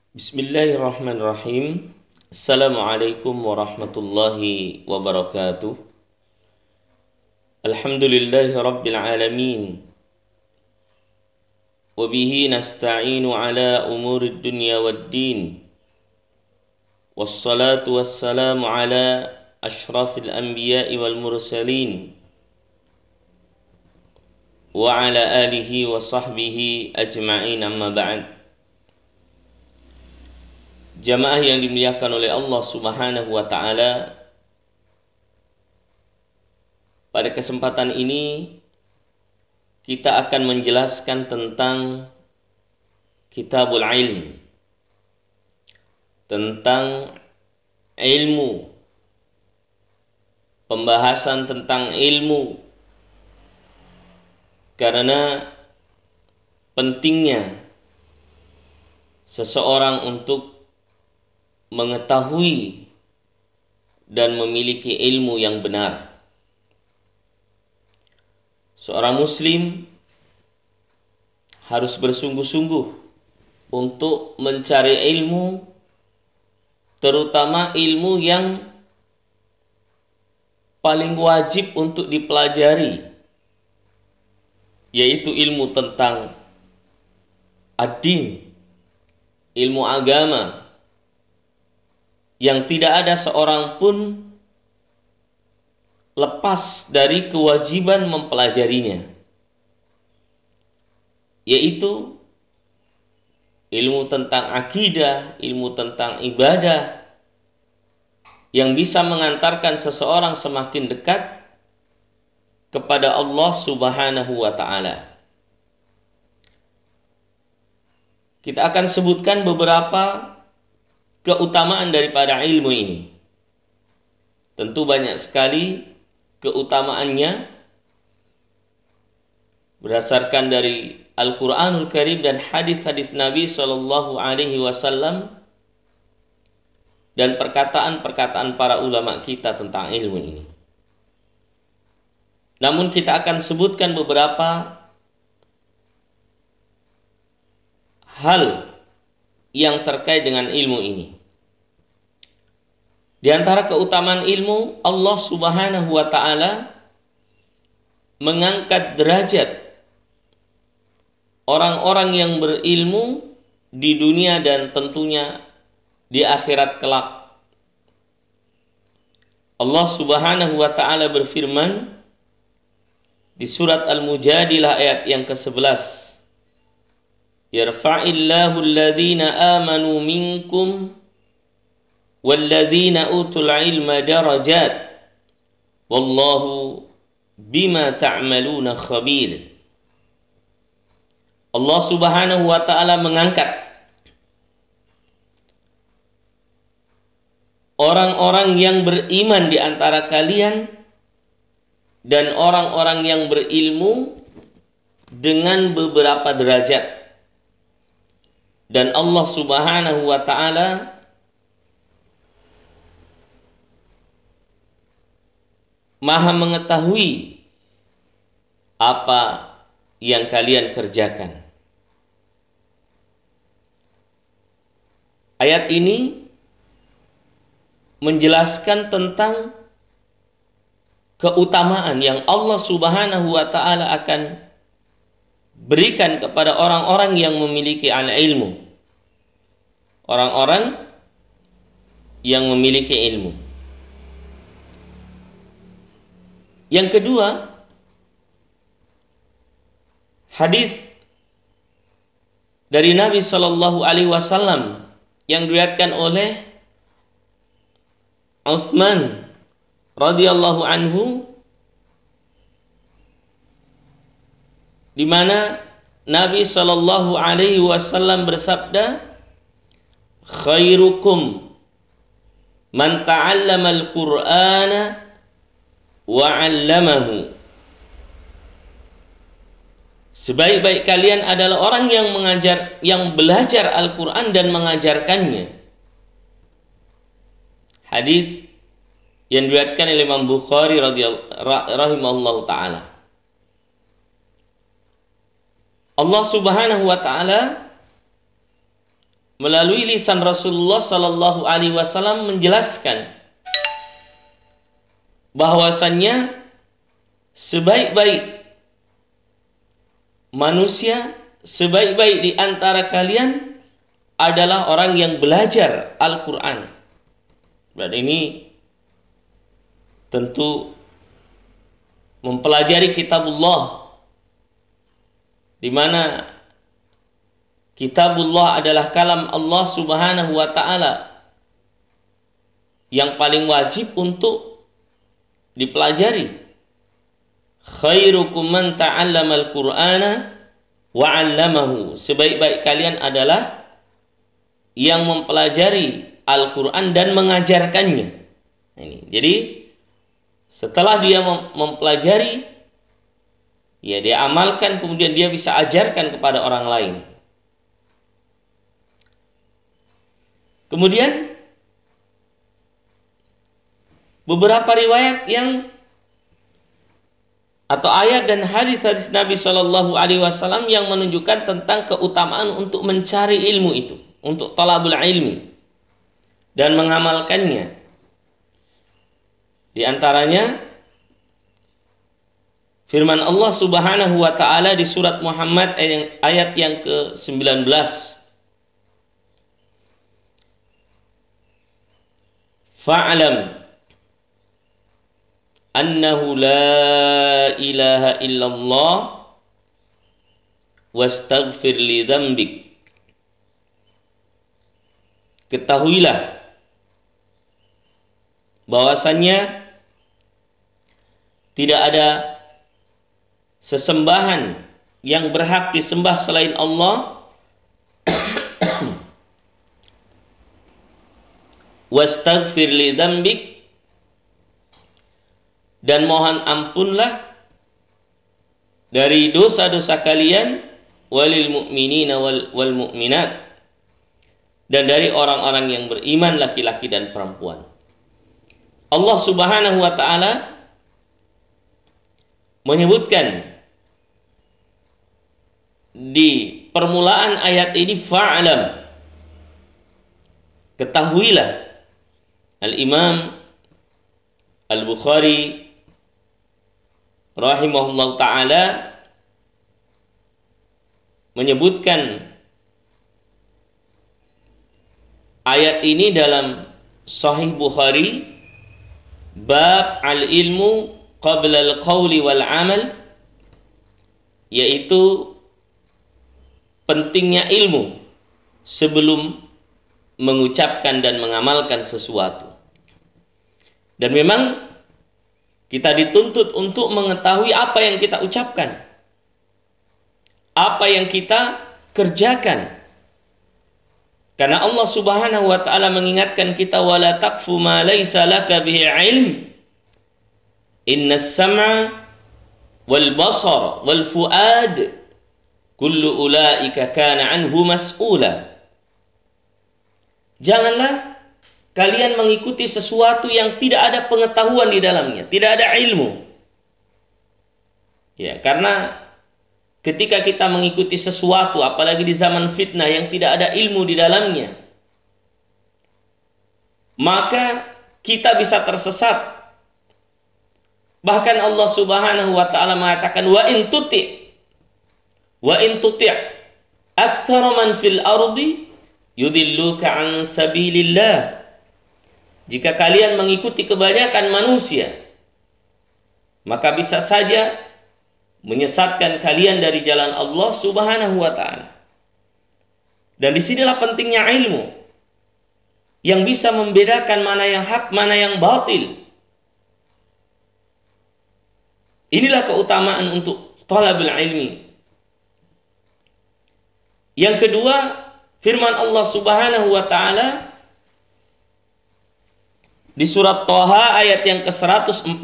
Bismillahirrahmanirrahim. Assalamualaikum warahmatullahi wabarakatuh. Alhamdulillahi rabbil alamin. Wabihi nasta'inu ala umurid dunya waddin. Wassalatu wassalamu ala ashrafil anbiya'i wal mursalin. Wa ala alihi wa sahbihi ajma'in, amma ba'd. Jamaah yang dimuliakan oleh Allah Subhanahu wa ta'ala, pada kesempatan ini kita akan menjelaskan tentang Kitabul Ilm, tentang ilmu, pembahasan tentang ilmu, karena pentingnya seseorang untuk mengetahui dan memiliki ilmu yang benar. Seorang muslim harus bersungguh-sungguh untuk mencari ilmu, terutama ilmu yang paling wajib untuk dipelajari, yaitu ilmu tentang ad-din, ilmu agama, yang tidak ada seorang pun lepas dari kewajiban mempelajarinya, yaitu ilmu tentang akidah, ilmu tentang ibadah, yang bisa mengantarkan seseorang semakin dekat kepada Allah Subhanahu wa ta'ala. Kita akan sebutkan beberapa keutamaan daripada ilmu ini. Tentu banyak sekali keutamaannya berdasarkan dari Al-Quranul Karim dan hadis-hadis Nabi Shallallahu Alaihi Wasallam dan perkataan-perkataan para ulama kita tentang ilmu ini. Namun kita akan sebutkan beberapa hal yang terkait dengan ilmu ini. Di antara keutamaan ilmu, Allah Subhanahu wa ta'ala mengangkat derajat orang-orang yang berilmu di dunia dan tentunya di akhirat kelak. Allah Subhanahu wa ta'ala berfirman di surat Al-Mujadilah ayat yang ke-11. Yarfa'illahu alladhina amanu minkum walladhina utul ilma darajat wallahu bima ta'maluna khabir. Allah Subhanahu wa ta'ala mengangkat orang-orang yang beriman di antara kalian dan orang-orang yang berilmu dengan beberapa derajat. Dan Allah Subhanahu wa ta'ala Maha mengetahui apa yang kalian kerjakan. Ayat ini menjelaskan tentang keutamaan yang Allah Subhanahu wa ta'ala akan berikan kepada orang-orang yang memiliki al-ilmu, orang-orang yang memiliki ilmu. Yang kedua, hadis dari Nabi Shallallahu Alaihi Wasallam yang diriwayatkan oleh Utsman radhiyallahu anhu, di mana Nabi Shallallahu Alaihi Wasallam bersabda, khairukum man ta'allama al-Qur'ana wa 'allamahu. Sebaik-baik kalian adalah orang yang belajar Al-Qur'an dan mengajarkannya. Hadis yang diriwayatkan oleh Imam Bukhari rahimahullahu taala. Allah Subhanahu wa taala melalui lisan Rasulullah Sallallahu Alaihi Wasallam menjelaskan bahwasannya sebaik-baik manusia, sebaik-baik di antara kalian adalah orang yang belajar Al-Quran. Berarti ini tentu mempelajari kitabullah, di mana kitabullah adalah kalam Allah Subhanahu wa taala yang paling wajib untuk dipelajari. Khairukum man ta'allama al-Qur'ana wa 'allamahu. Sebaik-baik kalian adalah yang mempelajari Al-Qur'an dan mengajarkannya. Ini. Jadi setelah dia mempelajari, ya dia amalkan, kemudian dia bisa ajarkan kepada orang lain. Kemudian beberapa riwayat yang atau ayat dan hadis-hadis Nabi Shallallahu Alaihi Wasallam yang menunjukkan tentang keutamaan untuk mencari ilmu itu, untuk talabul ilmi dan mengamalkannya. Di antaranya firman Allah Subhanahu wa taala di surat Muhammad ayat yang ke-19. Fa'lam annahu la ilaha illallah wastaghfir li dzambik. Ketahuilah bahwasannya tidak ada sesembahan yang berhak disembah selain Allah, wastaghfir li dzambik, dan mohon ampunlah dari dosa-dosa kalian, walil mu'minina wal mu'minat, dan dari orang-orang yang beriman laki-laki dan perempuan. Allah Subhanahu wa taala menyebutkan di permulaan ayat ini fa'lam, ketahuilah. Al-Imam Al-Bukhari rahimahullah ta'ala menyebutkan ayat ini dalam Sahih Bukhari, bab al-ilmu qabla al-qawli wal amal, yaitu pentingnya ilmu sebelum mengucapkan dan mengamalkan sesuatu. Dan memang kita dituntut untuk mengetahui apa yang kita ucapkan, apa yang kita kerjakan. Karena Allah Subhanahu wa taala mengingatkan kita, wala taqfu ma laysa laka bihi ilm, innas sam'a wal basar wal fuad kullu ulaika kana anhu mas'ula. Janganlah kalian mengikuti sesuatu yang tidak ada pengetahuan di dalamnya, tidak ada ilmu. Ya, karena ketika kita mengikuti sesuatu, apalagi di zaman fitnah yang tidak ada ilmu di dalamnya, maka kita bisa tersesat. Bahkan Allah Subhanahu wa taala mengatakan, wa in tuti' aktsara man fil ardi yudilluka an sabilillah. Jika kalian mengikuti kebanyakan manusia, maka bisa saja menyesatkan kalian dari jalan Allah Subhanahu wa taala. Dan disinilah pentingnya ilmu yang bisa membedakan mana yang hak, mana yang batil. Inilah keutamaan untuk talabul ilmi. Yang kedua, firman Allah Subhanahu wa taala di surat Thaha ayat yang ke-114,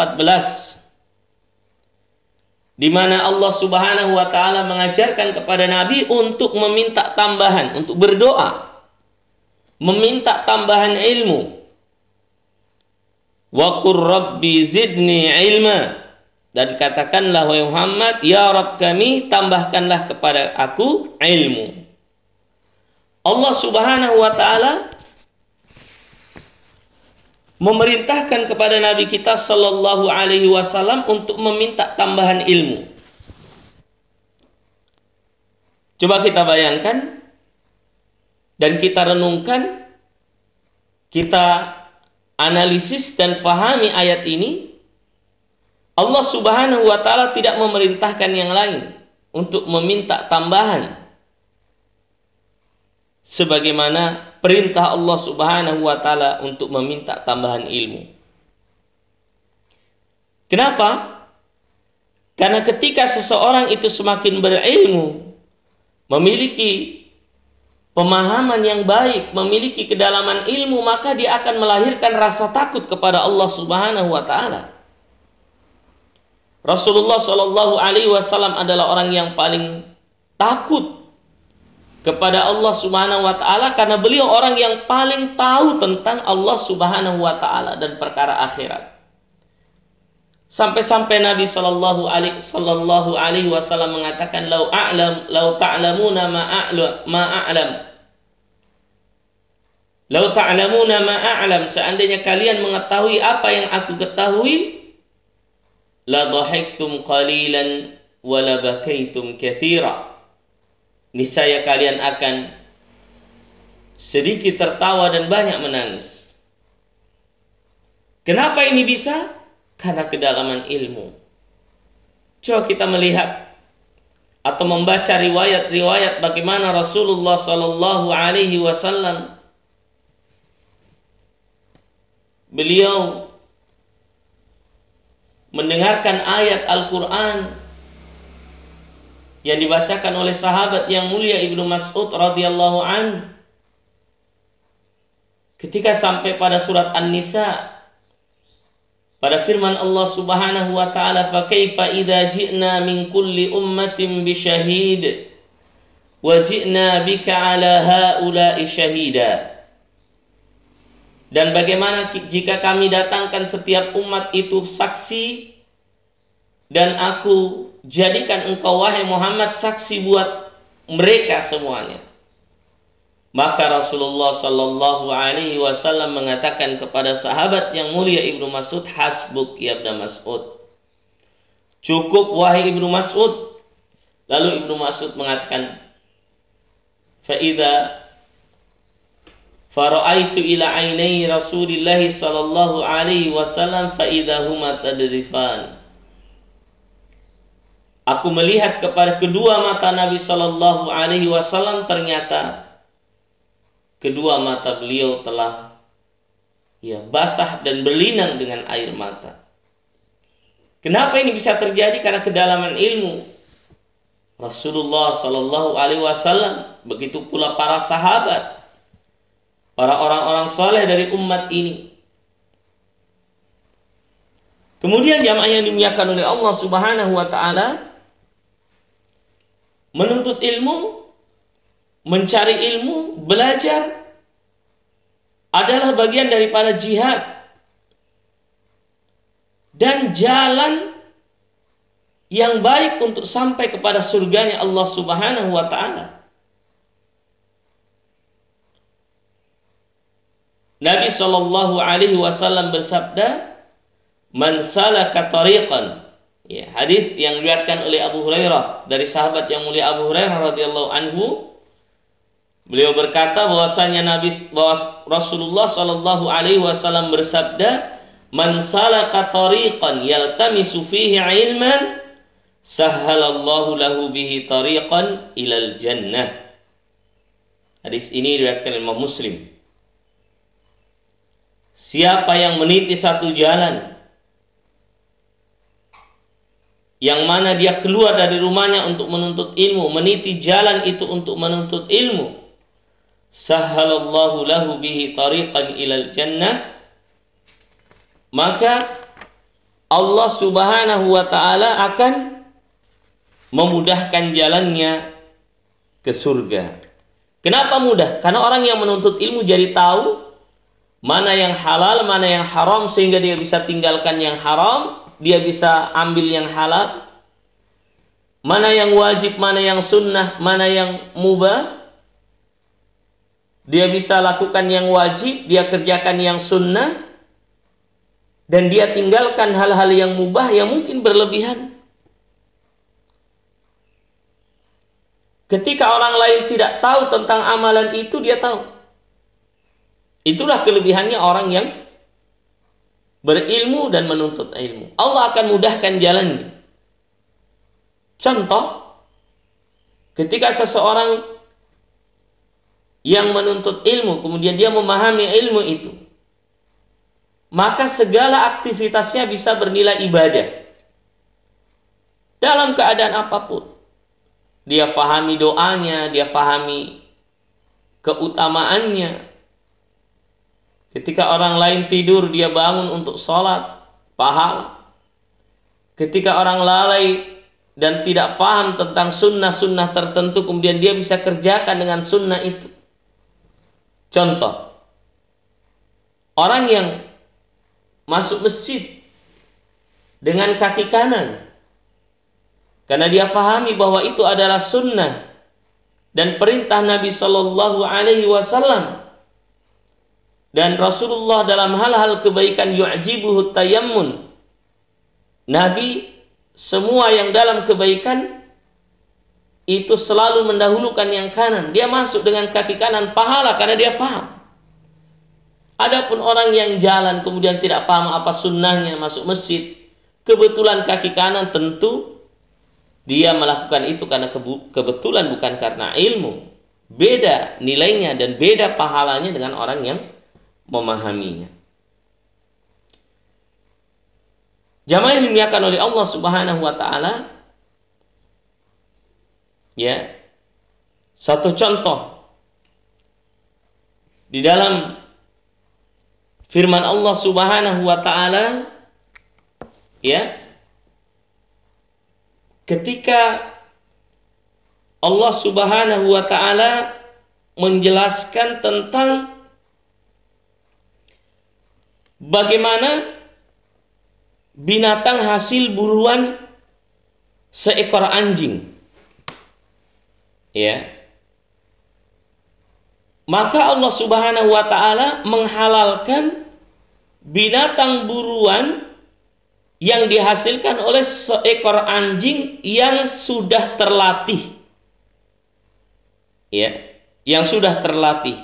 di mana Allah Subhanahu wa taala mengajarkan kepada Nabi untuk meminta tambahan, untuk berdoa, meminta tambahan ilmu. Wa qur rabbi zidni ilma, dan katakanlah wahai Muhammad, ya Rabb kami, tambahkanlah kepada aku ilmu. Allah Subhanahu wa taala memerintahkan kepada Nabi kita sallallahu alaihi wasallam untuk meminta tambahan ilmu. Coba kita bayangkan dan kita renungkan, kita analisis dan fahami ayat ini. Allah Subhanahu wa taala tidak memerintahkan yang lain untuk meminta tambahan sebagaimana perintah Allah Subhanahu wa taala untuk meminta tambahan ilmu. Kenapa? Karena ketika seseorang itu semakin berilmu, memiliki pemahaman yang baik, memiliki kedalaman ilmu, maka dia akan melahirkan rasa takut kepada Allah Subhanahu wa taala. Rasulullah Shallallahu alaihi wasallam adalah orang yang paling takut kepada Allah Subhanahu wa taala karena beliau orang yang paling tahu tentang Allah Subhanahu wa taala dan perkara akhirat. Sampai-sampai Nabi Shallallahu alaihi wasallam mengatakan, "Lau ta'lamuna ma a'lam." "Lau ta'lamuna ma a'lam," seandainya kalian mengetahui apa yang aku ketahui, la dhahiktum qalilan wa la bakaitum katsira. Niscaya kalian akan sedikit tertawa dan banyak menangis. Kenapa ini bisa? Karena kedalaman ilmu. Coba kita melihat atau membaca riwayat-riwayat bagaimana Rasulullah Sallallahu Alaihi Wasallam beliau mendengarkan ayat Al-Quran yang dibacakan oleh sahabat yang mulia Ibnu Mas'ud radhiyallahu anhu. Ketika sampai pada surat An-Nisa, pada firman Allah Subhanahu wa taala, "Fa kaifa idza ji'na min kulli ummatin bi syahid wa ji'na bika 'ala haula'i syahida." Dan bagaimana jika kami datangkan setiap umat itu saksi dan aku jadikan engkau wahai Muhammad saksi buat mereka semuanya. Maka Rasulullah Shallallahu Alaihi Wasallam mengatakan kepada sahabat yang mulia Ibnu Mas'ud, "Hasbuk ya Ibnu Mas'ud." Cukup wahai Ibnu Mas'ud. Lalu Ibnu Mas'ud mengatakan, "Fa'idha fara'aitu ila ainai Rasulillah Shallallahu Alaihi Wasallam fa'idha huma tadrifan." Aku melihat kepada kedua mata Nabi Shallallahu Alaihi Wasallam, ternyata kedua mata beliau telah basah dan berlinang dengan air mata. Kenapa ini bisa terjadi? Karena kedalaman ilmu Rasulullah Shallallahu Alaihi Wasallam, begitu pula para sahabat, para orang-orang soleh dari umat ini. Kemudian jamaah yang dimuliakan oleh Allah Subhanahu wa taala, menuntut ilmu, mencari ilmu, belajar adalah bagian daripada jihad dan jalan yang baik untuk sampai kepada surganya Allah Subhanahu wa taala. Nabi Shallallahu Alaihi Wasallam bersabda, "Man salaka tariqan." Ya, hadis yang diriwayatkan oleh Abu Hurairah dari sahabat yang mulia Abu Hurairah radhiyallahu anhu. Beliau berkata bahwasanya Rasulullah Shallallahu Alaihi Wasallam bersabda, "Man salaka tariqan yaltamisu fihi ilman, sahhalallahu lahu bihi tariqan ilal jannah." Hadis ini diriwayatkan oleh Imam Muslim. Siapa yang meniti satu jalan yang mana dia keluar dari rumahnya untuk menuntut ilmu, meniti jalan itu untuk menuntut ilmu, sahhalallahu lahu bihi tariqan ilal jannah, maka Allah Subhanahu wa taala akan memudahkan jalannya ke surga. Kenapa mudah? Karena orang yang menuntut ilmu jadi tahu mana yang halal, mana yang haram, sehingga dia bisa tinggalkan yang haram, dia bisa ambil yang halal, mana yang wajib, mana yang sunnah, mana yang mubah. dia bisa lakukan yang wajib, dia kerjakan yang sunnah, dan dia tinggalkan hal-hal yang mubah yang mungkin berlebihan. Ketika orang lain tidak tahu tentang amalan itu, dia tahu. Itulah kelebihannya orang yang berilmu dan menuntut ilmu. Allah akan mudahkan jalannya. Contoh, ketika seseorang yang menuntut ilmu, kemudian dia memahami ilmu itu, maka segala aktivitasnya bisa bernilai ibadah. Dalam keadaan apapun. Dia pahami doanya, dia pahami keutamaannya. Ketika orang lain tidur, dia bangun untuk sholat, pahala. Ketika orang lalai dan tidak paham tentang sunnah-sunnah tertentu, kemudian dia bisa kerjakan dengan sunnah itu. Contoh, orang yang masuk masjid dengan kaki kanan karena dia pahami bahwa itu adalah sunnah dan perintah Nabi Shallallahu Alaihi Wasallam, dan Rasulullah dalam hal-hal kebaikan yu'jibuhu tayammun. Nabi semua yang dalam kebaikan itu selalu mendahulukan yang kanan. Dia masuk dengan kaki kanan, pahala karena dia paham. Adapun orang yang jalan kemudian tidak paham apa sunnahnya masuk masjid, kebetulan kaki kanan, tentu dia melakukan itu karena kebetulan, bukan karena ilmu. Beda nilainya dan beda pahalanya dengan orang yang memahaminya. Jamaah yang dimuliakan oleh Allah Subhanahu wa taala, ya. Satu contoh di dalam firman Allah Subhanahu wa taala, ya. Ketika Allah Subhanahu wa taala menjelaskan tentang bagaimana binatang hasil buruan seekor anjing, ya, maka Allah Subhanahu wa taala menghalalkan binatang buruan yang dihasilkan oleh seekor anjing yang sudah terlatih, ya, yang sudah terlatih.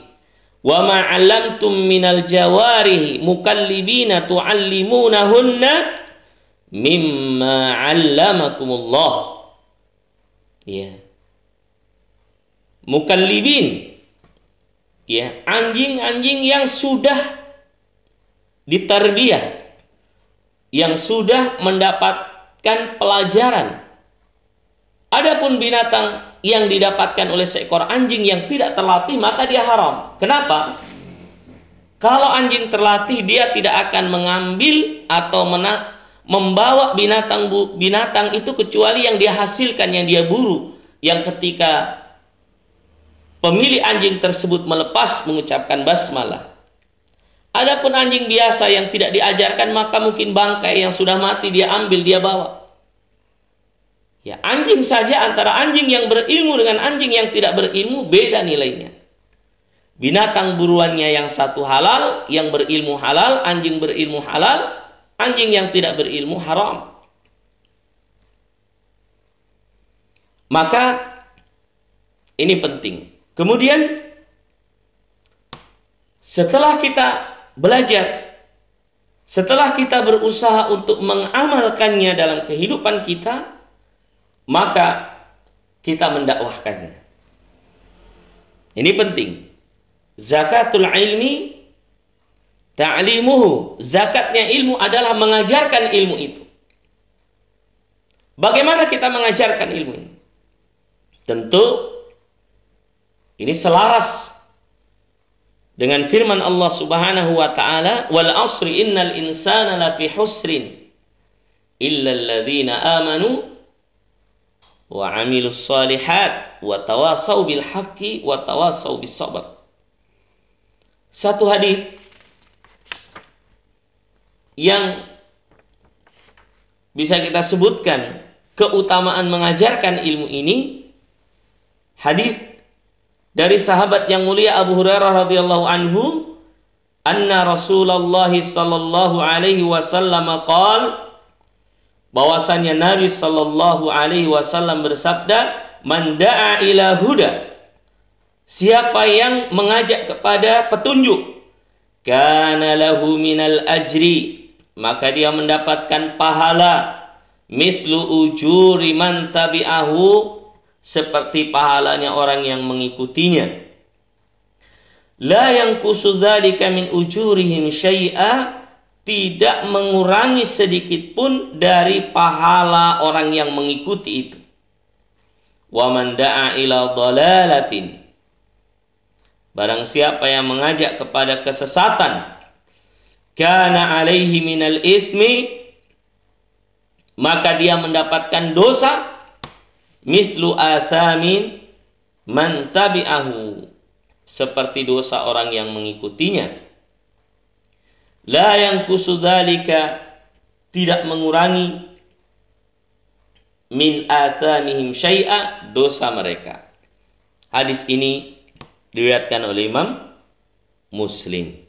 Wa ma 'allamtum minal jawarihi mukallibina tu'allimunahunna mimma 'allamakumullah. Ya. Mukallibin, ya, anjing-anjing yang sudah ditarbiyah, yang sudah mendapatkan pelajaran. Adapun binatang yang didapatkan oleh seekor anjing yang tidak terlatih, maka dia haram. Kenapa? Kalau anjing terlatih, dia tidak akan mengambil atau membawa binatang itu kecuali yang dia hasilkan, yang dia buru, yang ketika pemilik anjing tersebut melepas mengucapkan basmalah. Adapun anjing biasa yang tidak diajarkan, maka mungkin bangkai yang sudah mati dia ambil, dia bawa. Ya, anjing saja antara anjing yang berilmu dengan anjing yang tidak berilmu beda nilainya. Binatang buruannya yang satu halal, yang berilmu halal, anjing berilmu halal, anjing yang tidak berilmu haram. Maka ini penting. Kemudian setelah kita belajar, setelah kita berusaha untuk mengamalkannya dalam kehidupan kita, maka kita mendakwahkannya. Ini penting. Zakatul ilmi ta'limuhu. Zakatnya ilmu adalah mengajarkan ilmu itu. Bagaimana kita mengajarkan ilmu ini? Tentu ini selaras dengan firman Allah Subhanahu wa taala, wal 'asri innal insana lafi husrin illa alladzina amanu wa 'amilus shalihat wa tawassaw bil haqqi wa tawassaw bis sabr. Satu hadis yang bisa kita sebutkan keutamaan mengajarkan ilmu ini, hadis dari sahabat yang mulia Abu Hurairah radhiyallahu anhu, anna Rasulullah sallallahu alaihi wasallam qaal, bahwasanya Nabi sallallahu alaihi wasallam bersabda, man da'a ila huda, siapa yang mengajak kepada petunjuk, kana lahu minal ajri, maka dia mendapatkan pahala, mithlu ujuri man tabi'ahu, seperti pahalanya orang yang mengikutinya. La yanqusu dzalika min ujurihim syai'a, tidak mengurangi sedikit pun dari pahala orang yang mengikuti itu. Wa man da'a ila dhalalatin, barang siapa yang mengajak kepada kesesatan, kana alaihi minal ithmi, maka dia mendapatkan dosa, mislu athamin man tabi'ahu, seperti dosa orang yang mengikutinya. La yanqusu dzalika, tidak mengurangi, min athamihim syai'a, dosa mereka. Hadis ini diriwayatkan oleh Imam Muslim.